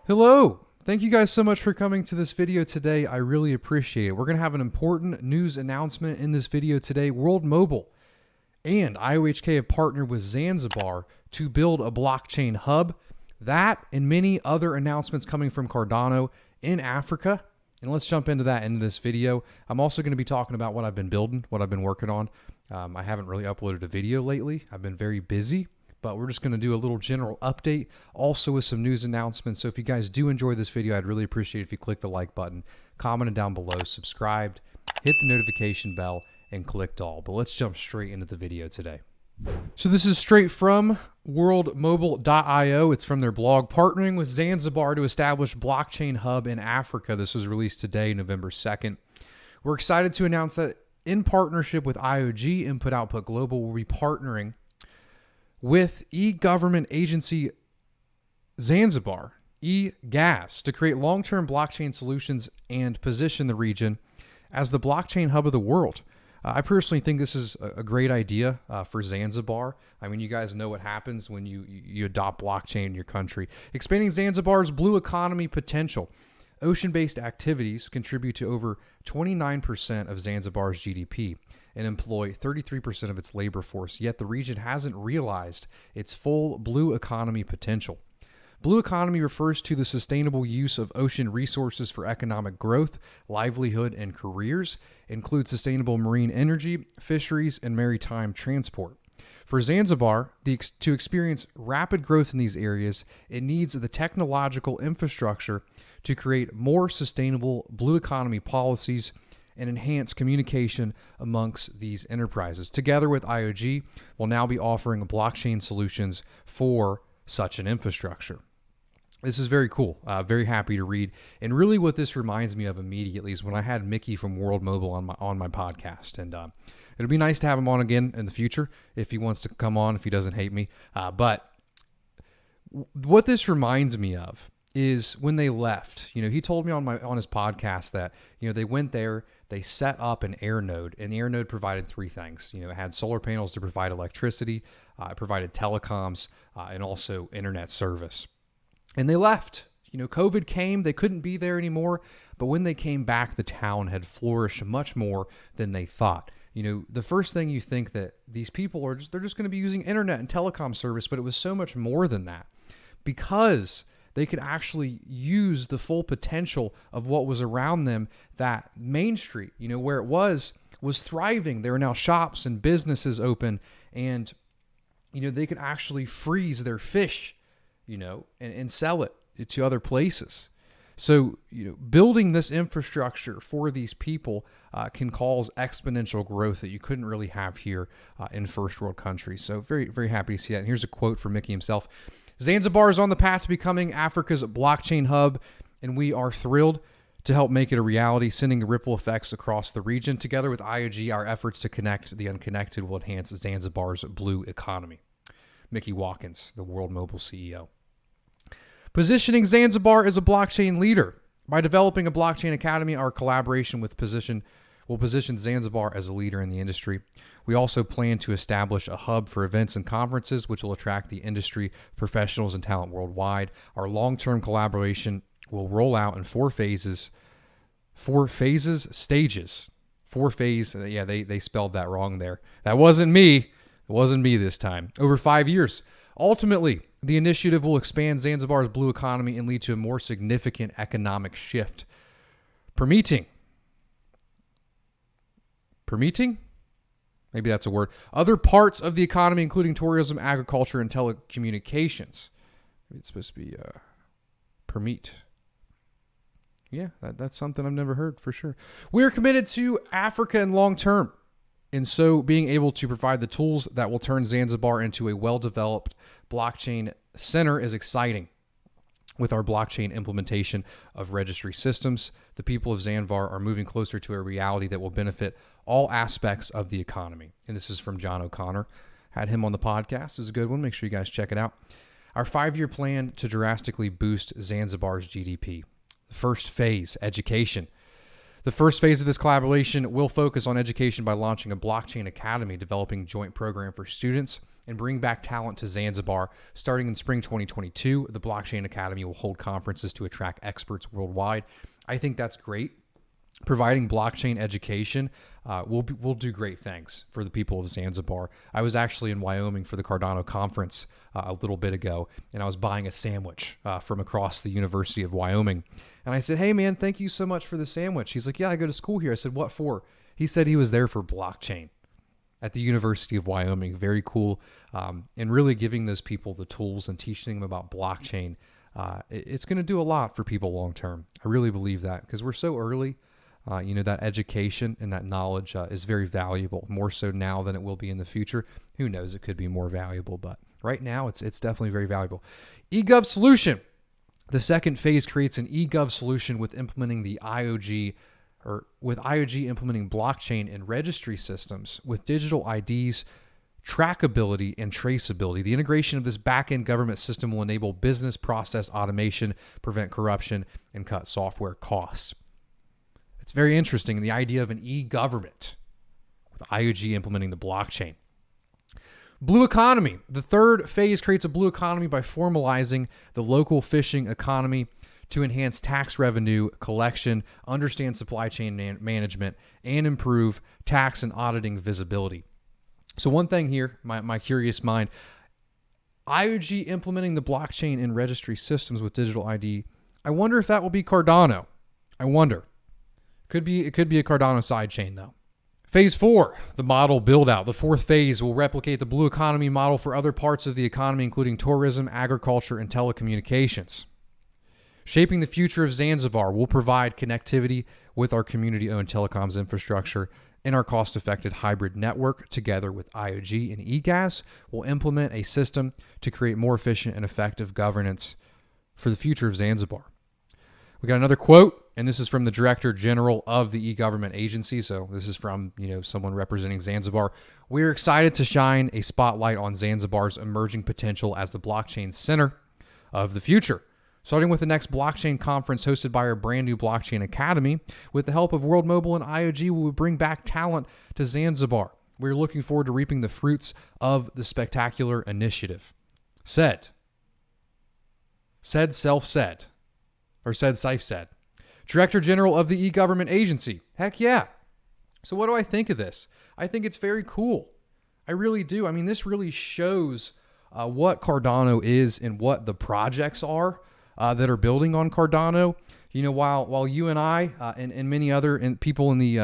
Hello. Thank you guys so much for coming to this video today. I really appreciate it. We're going to have an important news announcement in this video today. World Mobile and IOG have partnered with Zanzibar to build a blockchain hub. That and many other announcements coming from Cardano in Africa. And let's jump into that in this video. I'm also going to be talking about what I've been building, what I've been working on. I haven't really uploaded a video lately. I've been very busy, but we're just going to do a little general update, also with some news announcements. So if you guys do enjoy this video, I'd really appreciate it if you click the like button, commented down below, subscribed, hit the notification bell, and clicked all. But let's jump straight into the video today. So this is straight from worldmobile.io. It's from their blog, partnering with Zanzibar to establish blockchain hub in Africa. This was released today, November 2nd. We're excited to announce that in partnership with IOG, Input Output Global, we'll be partnering with e-government agency Zanzibar, e-gas, to create long-term blockchain solutions and position the region as the blockchain hub of the world. I personally think this is a great idea for Zanzibar. I mean, you guys know what happens when you adopt blockchain in your country. Expanding Zanzibar's blue economy potential. Ocean-based activities contribute to over 29% of Zanzibar's GDP and employ 33% of its labor force, yet the region hasn't realized its full blue economy potential. Blue economy refers to the sustainable use of ocean resources for economic growth, livelihood, and careers, includes sustainable marine energy, fisheries, and maritime transport. For Zanzibar, to experience rapid growth in these areas, it needs the technological infrastructure to create more sustainable blue economy policies and enhance communication amongst these enterprises. Together with IOG, we'll now be offering blockchain solutions for such an infrastructure. This is very cool. Very happy to read. And really what this reminds me of immediately is when I had Mickey from World Mobile on my podcast. And it'll be nice to have him on again in the future if he wants to come on, if he doesn't hate me. But what this reminds me of is when they left. You know, he told me on his podcast that, you know, they went there, they set up an air node, and the air node provided three things. You know, it had solar panels to provide electricity, it provided telecoms, and also internet service. And they left. You know, COVID came, they couldn't be there anymore, but when they came back, the town had flourished much more than they thought. You know, the first thing you think that these people are they're just going to be using internet and telecom service, but it was so much more than that, because they could actually use the full potential of what was around them. That Main Street, you know, where it was thriving. There are now shops and businesses open, and, you know, they could actually freeze their fish, you know, and sell it to other places. So, you know, building this infrastructure for these people can cause exponential growth that you couldn't really have here in first world countries. So very, very happy to see that. And here's a quote from Mickey himself. Zanzibar is on the path to becoming Africa's blockchain hub, and we are thrilled to help make it a reality, sending ripple effects across the region. Together with IOG, our efforts to connect the unconnected will enhance Zanzibar's blue economy. Mickey Watkins, the World Mobile CEO. Positioning Zanzibar as a blockchain leader. By developing a blockchain academy, our collaboration will position Zanzibar as a leader in the industry. We also plan to establish a hub for events and conferences, which will attract the industry professionals and talent worldwide. Our long-term collaboration will roll out in four phase. Yeah, they spelled that wrong there. That wasn't me. It wasn't me this time. Over 5 years. Ultimately, the initiative will expand Zanzibar's blue economy and lead to a more significant economic shift. Permitting? Maybe that's a word. Other parts of the economy, including tourism, agriculture, and telecommunications. Maybe it's supposed to be permit. Yeah, that's something I've never heard for sure. We are committed to Africa and long term. And so being able to provide the tools that will turn Zanzibar into a well-developed blockchain center is exciting. With our blockchain implementation of registry systems, the people of Zanzibar are moving closer to a reality that will benefit all aspects of the economy. And this is from John O'Connor. Had him on the podcast. It was a good one. Make sure you guys check it out. Our 5-year plan to drastically boost Zanzibar's GDP. The first phase, education. The first phase of this collaboration will focus on education by launching a blockchain academy, developing joint program for students and bring back talent to Zanzibar. Starting in spring 2022, the Blockchain Academy will hold conferences to attract experts worldwide. I think that's great. Providing blockchain education will do great things for the people of Zanzibar. I was actually in Wyoming for the Cardano conference a little bit ago, and I was buying a sandwich from across the University of Wyoming. And I said, "Hey, man, thank you so much for the sandwich." He's like, "Yeah, I go to school here." I said, "What for?" He said he was there for blockchain at the University of Wyoming. Very cool. And really giving those people the tools and teaching them about blockchain. It's going to do a lot for people long term. I really believe that because we're so early. That education and that knowledge is very valuable, more so now than it will be in the future. Who knows? It could be more valuable, but right now it's definitely very valuable. eGov solution. The second phase creates an eGov solution with implementing the IOG, or with IOG implementing blockchain and registry systems with digital IDs, trackability, and traceability. The integration of this back-end government system will enable business process automation, prevent corruption, and cut software costs. It's very interesting, the idea of an e-government with IOG implementing the blockchain. Blue economy. The third phase creates a blue economy by formalizing the local fishing economy to enhance tax revenue collection, understand supply chain management, and improve tax and auditing visibility. So one thing here, my curious mind, IOG implementing the blockchain and registry systems with digital ID. I wonder if that will be Cardano. I wonder. It could be a Cardano sidechain though. Phase 4, the model build out. The fourth phase will replicate the blue economy model for other parts of the economy, including tourism, agriculture, and telecommunications. Shaping the future of Zanzibar will provide connectivity with our community-owned telecoms infrastructure and our cost-effective hybrid network. Together with IOG and eGas, will implement a system to create more efficient and effective governance for the future of Zanzibar. We got another quote, and this is from the Director General of the e-government agency. So this is from, someone representing Zanzibar. "We're excited to shine a spotlight on Zanzibar's emerging potential as the blockchain center of the future. Starting with the next blockchain conference hosted by our brand new Blockchain Academy, with the help of World Mobile and IOG, we will bring back talent to Zanzibar. We're looking forward to reaping the fruits of the spectacular initiative." Said Saif said. Director General of the e-government agency. Heck yeah. So what do I think of this? I think it's very cool. I really do. I mean, this really shows what Cardano is and what the projects are that are building on Cardano. While you and I and many other people in the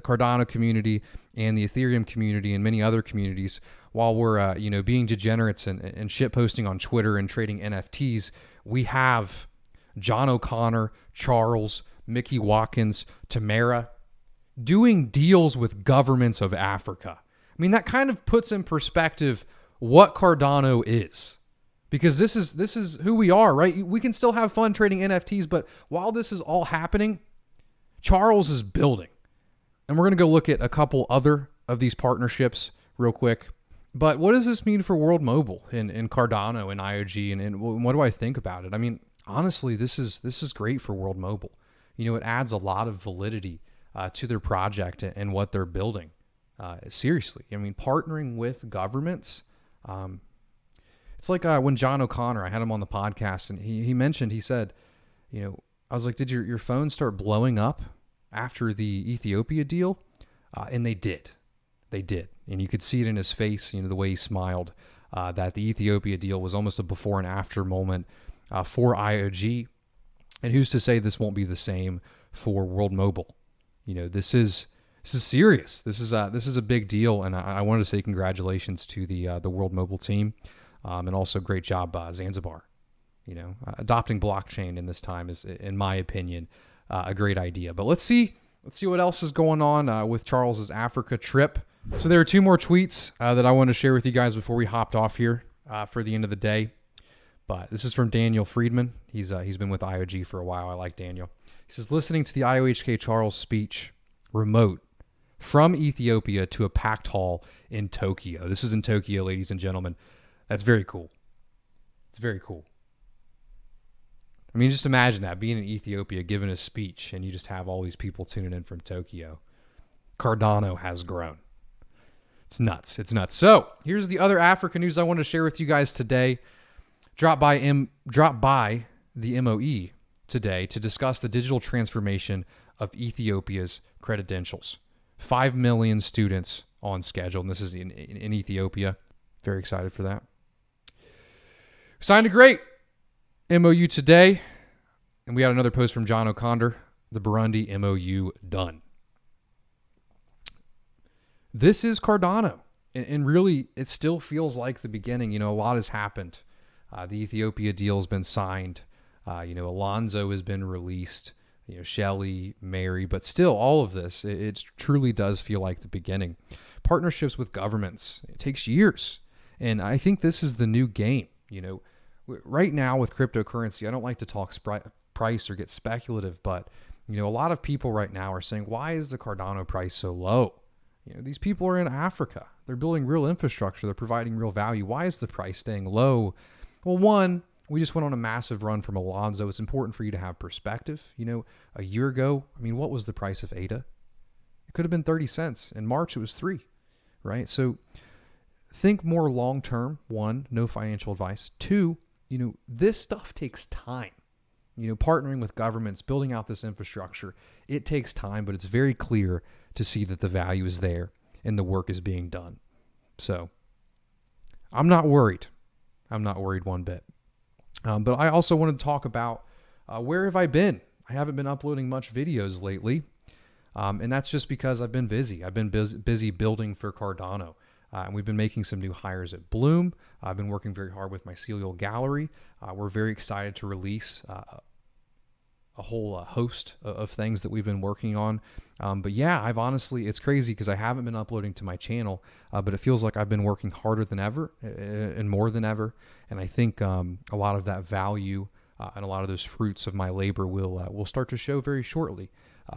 Cardano community and the Ethereum community and many other communities, while we're being degenerates and shit posting on Twitter and trading NFTs, we have John O'Connor, Charles, Mickey Watkins, Tamara doing deals with governments of Africa. I mean, that kind of puts in perspective what Cardano is. Because this is who we are, right? We can still have fun trading NFTs, but while this is all happening, Charles is building. And we're going to go look at a couple other of these partnerships real quick. But what does this mean for World Mobile and Cardano and IOG and what do I think about it? I mean, honestly, this is great for World Mobile. It adds a lot of validity to their project and what they're building. Seriously, I mean, partnering with governments. It's like when John O'Connor, I had him on the podcast, and he said, I was like, did your phone start blowing up after the Ethiopia deal? And they did. And you could see it in his face, the way he smiled, that the Ethiopia deal was almost a before and after moment for IOG. And who's to say this won't be the same for World Mobile? This is serious. This is a big deal, and I wanted to say congratulations to the World Mobile team, and also great job Zanzibar. Adopting blockchain in this time is, in my opinion, a great idea. But let's see what else is going on with Charles's Africa trip. So there are two more tweets that I want to share with you guys before we hopped off here for the end of the day. But this is from Daniel Friedman. He's been with IOG for a while. I like Daniel. He says, listening to the IOHK Charles speech remote from Ethiopia to a packed hall in Tokyo. This is in Tokyo, ladies and gentlemen. That's very cool. It's very cool. I mean, just imagine that, being in Ethiopia, giving a speech, and you just have all these people tuning in from Tokyo. Cardano has grown. It's nuts. It's nuts. So here's the other Africa news I want to share with you guys today. Drop by the MOE today to discuss the digital transformation of Ethiopia's credentials. 5 million students on schedule, and this is in Ethiopia. Very excited for that. Signed a great MOU today, and we had another post from John O'Connor, the Burundi MOU done. This is Cardano, and really, it still feels like the beginning. You know, a lot has happened. The Ethiopia deal has been signed. Alonzo has been released. Shelly, Mary, but still, all of this, it truly does feel like the beginning. Partnerships with governments, it takes years, and I think this is the new game. Right now with cryptocurrency, I don't like to talk price or get speculative, but a lot of people right now are saying, why is the Cardano price so low? These people are in Africa. They're building real infrastructure. They're providing real value. Why is the price staying low? Well, one, we just went on a massive run from Alonzo. It's important for you to have perspective. A year ago, what was the price of ADA? It could have been 30 cents. In March, it was 3, right? So think more long-term. 1, no financial advice. 2, this stuff takes time. Partnering with governments, building out this infrastructure, it takes time, but it's very clear to see that the value is there and the work is being done. So I'm not worried. I'm not worried one bit. But I also wanted to talk about where have I been? I haven't been uploading much videos lately, and that's just because I've been busy. I've been busy building for Cardano, and we've been making some new hires at Bloom. I've been working very hard with my Mycelial Gallery. We're very excited to release a whole host of things that we've been working on. But yeah, it's crazy because I haven't been uploading to my channel, but it feels like I've been working harder than ever and more than ever. And I think a lot of that value and a lot of those fruits of my labor will start to show very shortly.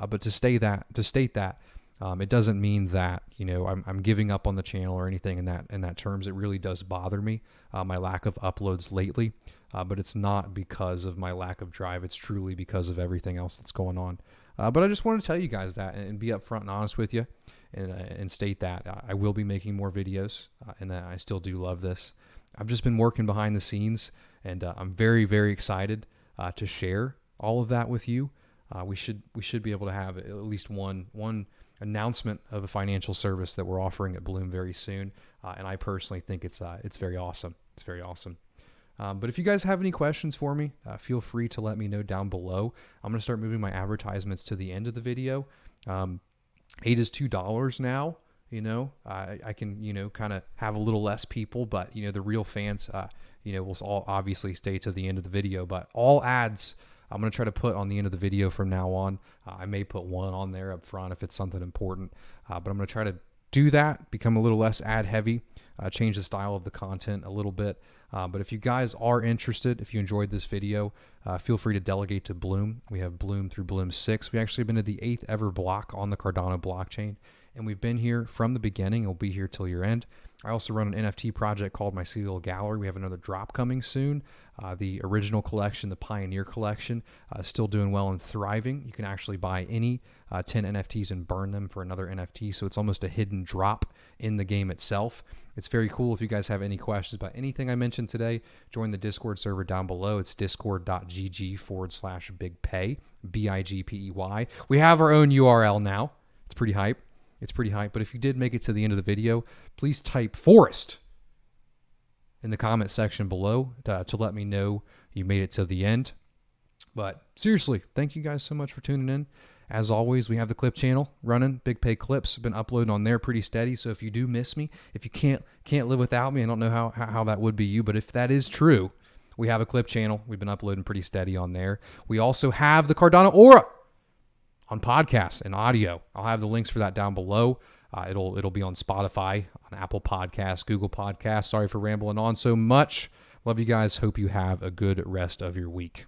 But to state that, it doesn't mean that I'm giving up on the channel or anything in that terms. It really does bother me, my lack of uploads lately. But it's not because of my lack of drive. It's truly because of everything else that's going on. But I just want to tell you guys that and be upfront and honest with you, and state that I will be making more videos, and that I still do love this. I've just been working behind the scenes, and I'm very, very excited to share all of that with you. We should be able to have at least one announcement of a financial service that we're offering at Bloom very soon, and I personally think it's very awesome. It's very awesome. But if you guys have any questions for me, feel free to let me know down below. I'm going to start moving my advertisements to the end of the video. 8 is $2 now. I can, kind of have a little less people, but, the real fans, will all obviously stay to the end of the video. But all ads, I'm going to try to put on the end of the video from now on. I may put one on there up front if it's something important. But I'm going to try to do that, become a little less ad heavy, change the style of the content a little bit. But if you guys are interested, if you enjoyed this video, feel free to delegate to Bloom. We have Bloom through Bloom 6. We actually have been to the 8th ever block on the Cardano blockchain, and we've been here from the beginning. We'll be here till year end. I also run an NFT project called My Mycelial Gallery. We have another drop coming soon. The original collection, the Pioneer collection, still doing well and thriving. You can actually buy any 10 NFTs and burn them for another NFT. So it's almost a hidden drop in the game itself. It's very cool. If you guys have any questions about anything I mentioned today, join the Discord server down below. It's discord.gg/bigpey, BIGPEY. We have our own URL now. It's pretty hype. But if you did make it to the end of the video, please type Forest in the comment section below to let me know you made it to the end. But seriously, thank you guys so much for tuning in. As always, we have the clip channel running, Big Pey Clips. I've been uploading on there pretty steady. So if you do miss me, if you can't live without me, I don't know how that would be you, but if that is true, we have a clip channel. We've been uploading pretty steady on there. We also have the Cardano Aura on podcasts and audio. I'll have the links for that down below. It'll be on Spotify, on Apple Podcasts, Google Podcasts. Sorry for rambling on so much. Love you guys. Hope you have a good rest of your week.